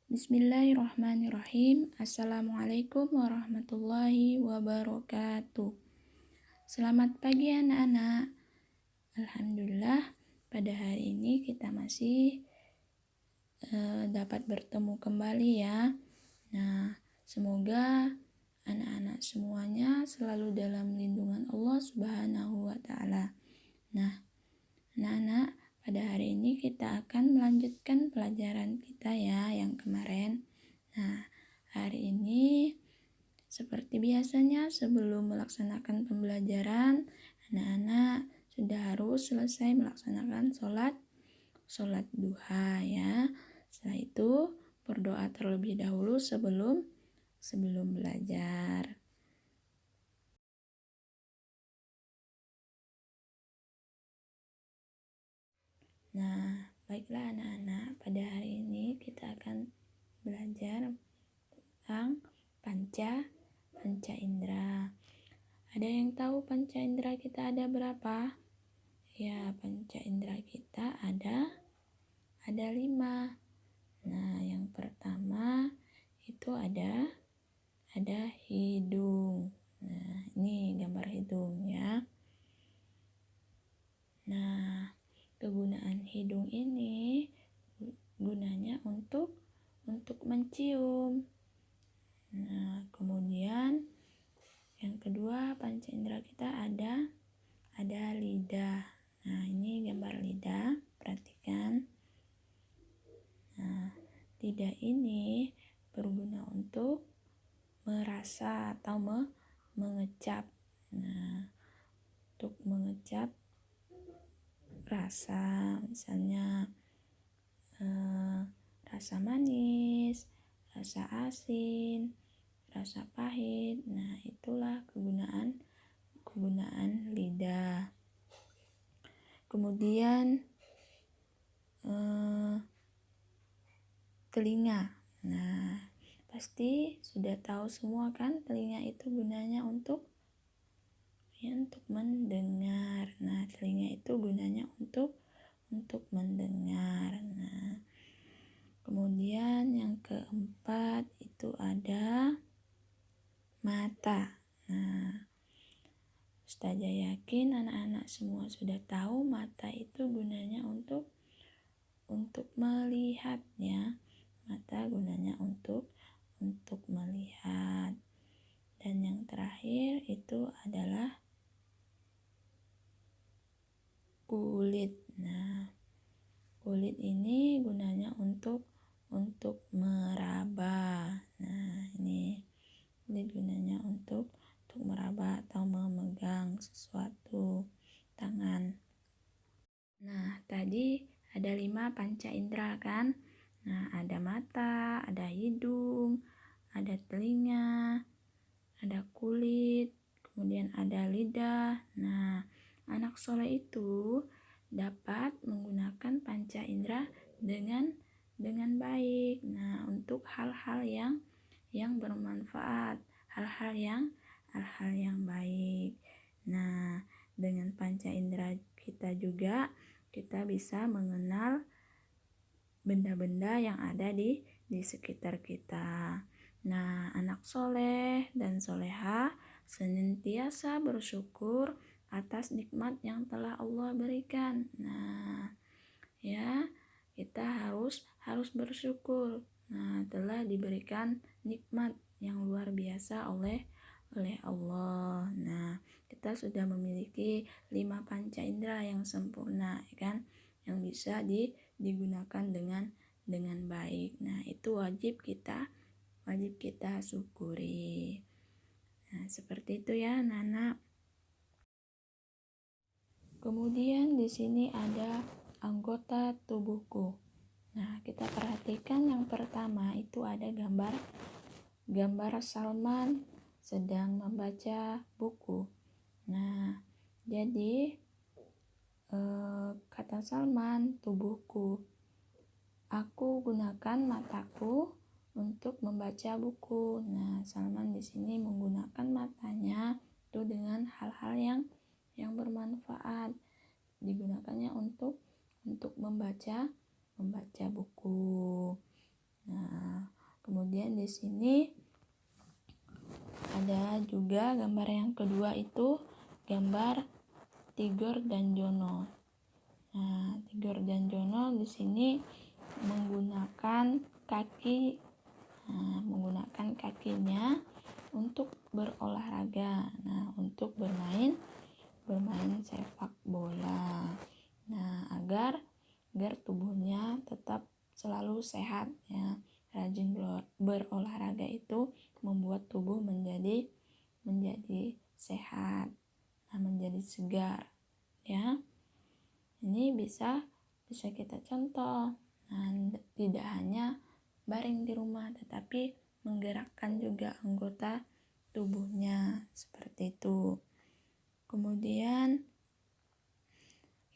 Bismillahirrahmanirrahim. Assalamualaikum warahmatullahi wabarakatuh. Selamat pagi anak-anak. Alhamdulillah, pada hari ini kita masih dapat bertemu kembali ya. Nah, semoga anak-anak semuanya selalu dalam lindungan Allah Subhanahu wa Ta'ala. Nah, anak-anak, pada hari ini kita akan melanjutkan pelajaran kita ya yang kemarin. Nah, hari ini seperti biasanya sebelum melaksanakan pembelajaran, anak-anak sudah harus selesai melaksanakan sholat duha ya. Setelah itu berdoa terlebih dahulu sebelum belajar. Nah, baiklah anak-anak, pada hari ini kita akan belajar tentang panca indera. Ada yang tahu panca indera kita ada berapa? Ya, panca indera kita ada 5. Nah, yang pertama itu ada hidung. Nah, ini gambar hidung ya. Nah, kegunaan hidung ini gunanya untuk mencium. Nah, kemudian yang kedua panca indera kita ada lidah. Nah, ini gambar lidah, perhatikan. Nah, lidah ini berguna untuk merasa atau mengecap. Nah, untuk mengecap rasa, misalnya rasa manis, rasa asin, rasa pahit. Nah, itulah kegunaan lidah. Kemudian telinga. Nah, pasti sudah tahu semua kan, telinga itu gunanya untuk mendengar. Nah, telinga itu gunanya untuk mendengar. Nah, kemudian yang keempat itu ada mata. Nah, Ustazah yakin anak-anak semua sudah tahu mata itu gunanya untuk melihat ya. Mata gunanya untuk melihat. Dan yang terakhir itu adalah kulit. Nah, kulit ini gunanya untuk meraba. Nah, ini kulit gunanya untuk meraba atau memegang sesuatu tangan. Nah, tadi ada 5 panca indera kan? Nah, ada mata, ada hidung, ada telinga, ada kulit, kemudian ada lidah. Nah, anak soleh itu dapat menggunakan panca indera dengan baik. Nah, untuk hal-hal yang bermanfaat, hal-hal yang baik. Nah, dengan panca indera kita juga kita bisa mengenal benda-benda yang ada di sekitar kita. Nah, anak soleh dan soleha senantiasa bersyukur atas nikmat yang telah Allah berikan. Nah, ya, kita harus bersyukur. Nah, telah diberikan nikmat yang luar biasa oleh Allah. Nah, kita sudah memiliki 5 panca indera yang sempurna, ya kan? Yang bisa digunakan dengan baik. Nah, itu wajib kita syukuri. Nah, seperti itu ya, anak-anak. Kemudian di sini ada anggota tubuhku. Nah, kita perhatikan yang pertama itu ada gambar Salman sedang membaca buku. Nah, jadi kata Salman, tubuhku. Aku gunakan mataku untuk membaca buku. Nah, Salman di sini menggunakan matanya itu dengan hal-hal yang bermanfaat. Digunakannya untuk membaca buku. Nah, Kemudian di sini ada juga gambar yang kedua, itu gambar Tigor dan Jono. Nah, Tigor dan Jono di sini menggunakan kakinya untuk berolahraga. Nah, untuk bermain sepak bola. Nah, agar tubuhnya tetap selalu sehat ya. Rajin berolahraga itu membuat tubuh menjadi sehat, menjadi segar ya. Ini bisa kita contoh. Nah, tidak hanya baring di rumah, tetapi menggerakkan juga anggota tubuhnya seperti itu. Kemudian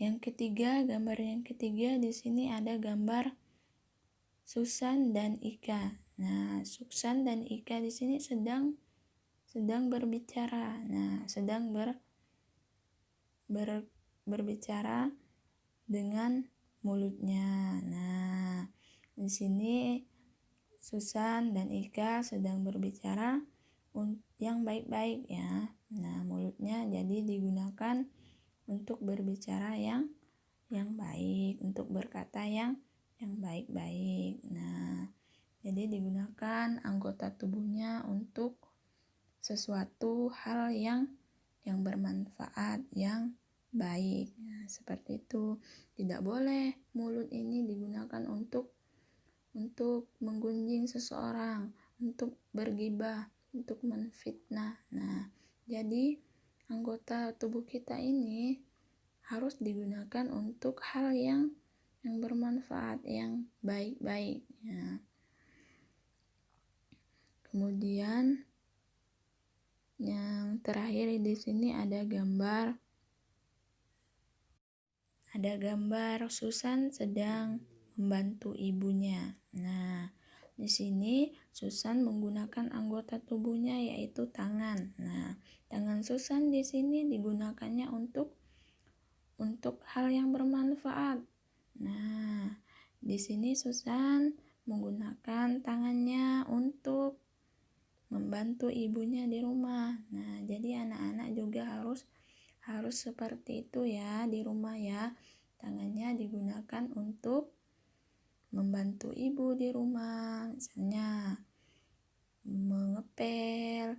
gambar yang ketiga di sini ada gambar Susan dan Ika. Nah, Susan dan Ika di sini sedang berbicara. Nah, sedang berbicara dengan mulutnya. Nah, di sini Susan dan Ika sedang berbicara yang baik-baik ya. Nah, mulutnya jadi digunakan untuk berbicara yang baik, untuk berkata yang baik-baik. Nah, jadi digunakan anggota tubuhnya untuk sesuatu hal yang bermanfaat, yang baik. Nah, seperti itu. Tidak boleh mulut ini digunakan untuk menggunjing seseorang, untuk bergibah, untuk menfitnah. Nah, jadi anggota tubuh kita ini harus digunakan untuk hal yang bermanfaat, yang baik-baik ya. Kemudian yang terakhir di sini ada gambar Susan sedang membantu ibunya. Nah, di sini Susan menggunakan anggota tubuhnya yaitu tangan. Nah, tangan Susan di sini digunakannya untuk hal yang bermanfaat. Nah, di sini Susan menggunakan tangannya untuk membantu ibunya di rumah. Nah, jadi anak-anak juga harus seperti itu ya di rumah ya. Tangannya digunakan untuk membantu ibu di rumah, misalnya mengepel,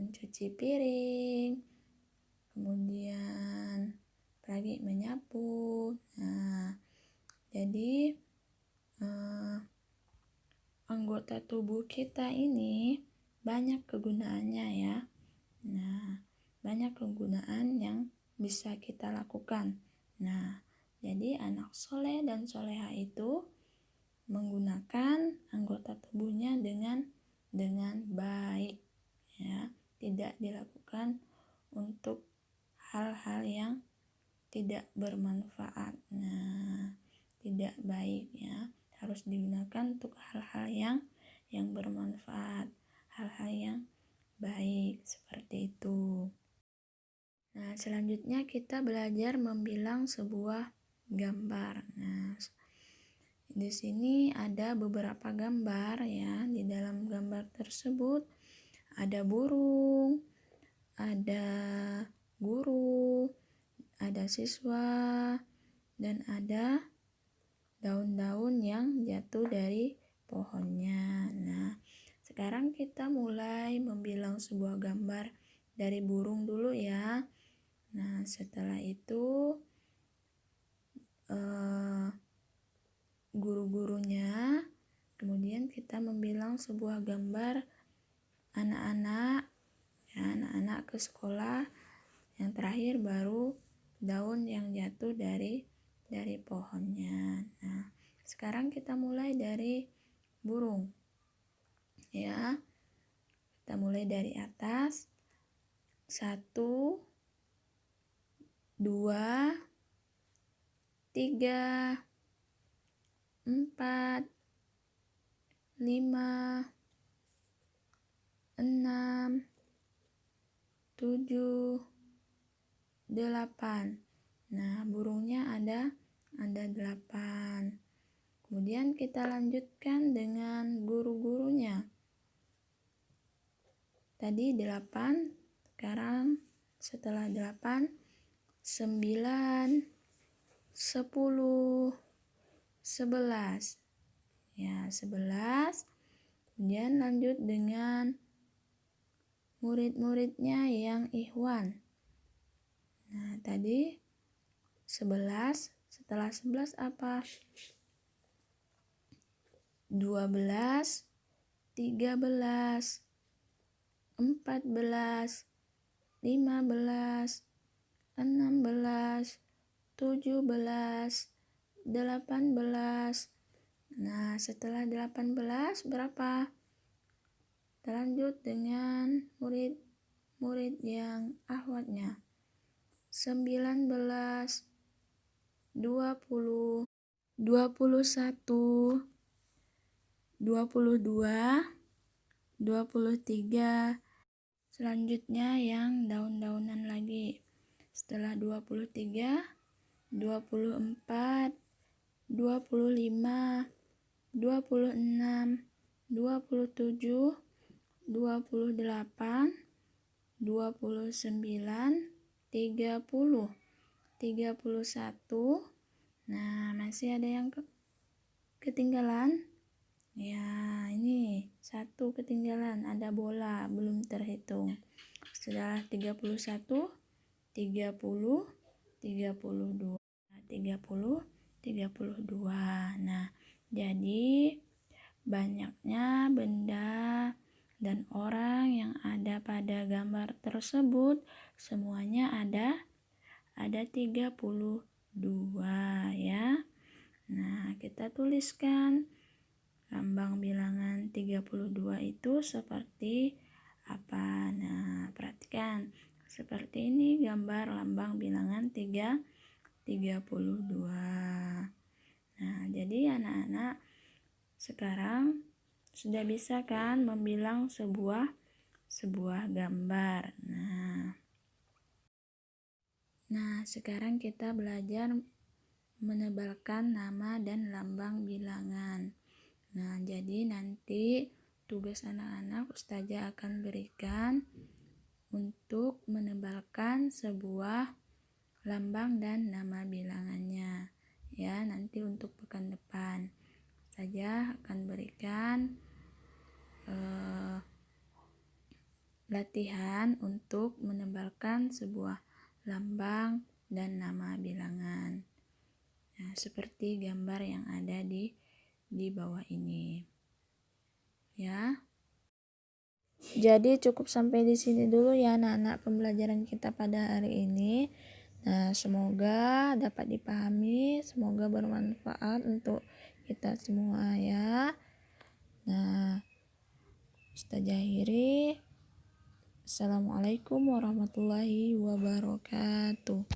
mencuci piring, kemudian apalagi menyapu. Nah, jadi anggota tubuh kita ini banyak kegunaannya ya. Nah, banyak kegunaan yang bisa kita lakukan. Nah, jadi anak soleh dan soleha itu menggunakan anggota tubuhnya dengan baik ya, tidak dilakukan untuk hal-hal yang tidak bermanfaat. Nah, tidak baik ya, harus digunakan untuk hal-hal yang bermanfaat, hal-hal yang baik seperti itu. Nah, selanjutnya kita belajar membilang sebuah gambar. Nah, di sini ada beberapa gambar ya. Di dalam gambar tersebut ada burung, ada guru, ada siswa, dan ada daun-daun yang jatuh dari pohonnya. Nah, sekarang kita mulai membilang sebuah gambar dari burung dulu ya. Nah, setelah itu guru-gurunya, kemudian kita membilang sebuah gambar anak-anak ke sekolah, yang terakhir baru daun yang jatuh dari pohonnya. Nah, sekarang kita mulai dari burung ya. Kita mulai dari atas. 1, 2, 3, 4, 5, 6, 7, 8. Nah, burungnya ada 8. Kemudian kita lanjutkan dengan guru-gurunya. tadi 8, sekarang setelah 8, 9, 10, 11. Ya, 11. Kemudian lanjut dengan murid-muridnya yang ikhwan. Nah, tadi 11, setelah 11 apa? 12, 13, 14, 15, 16, 17, 18. Nah, setelah 18 berapa? Kita lanjut dengan murid yang akhwatnya. 19, 20, 21, 22, 23. Selanjutnya yang daun-daunan lagi. Setelah 23, 24, 25, 26, 27, 28, 29, 30, 31. Nah, masih ada yang ketinggalan? Ya, ini satu ketinggalan, ada bola belum terhitung. Setelah 31, 30, 32, 30, 32. Nah, jadi banyaknya benda dan orang yang ada pada gambar tersebut semuanya ada 32 ya. Nah, kita tuliskan lambang bilangan 32 itu seperti apa? Nah, perhatikan. Seperti ini gambar lambang bilangan 32. Nah, jadi anak-anak sekarang sudah bisa kan membilang sebuah gambar. Nah, sekarang kita belajar menebalkan nama dan lambang bilangan. Nah, jadi nanti tugas anak-anak Ustazah akan berikan untuk menebalkan sebuah lambang dan nama bilangannya. Ya, nanti untuk pekan depan Ustazah akan berikan latihan untuk menebalkan sebuah lambang dan nama bilangan. Nah, seperti gambar yang ada di bawah ini. Ya. Jadi cukup sampai di sini dulu ya anak-anak pembelajaran kita pada hari ini. Nah, semoga dapat dipahami, semoga bermanfaat untuk kita semua ya. Nah, Ustazah akhiri. Assalamualaikum warahmatullahi wabarakatuh.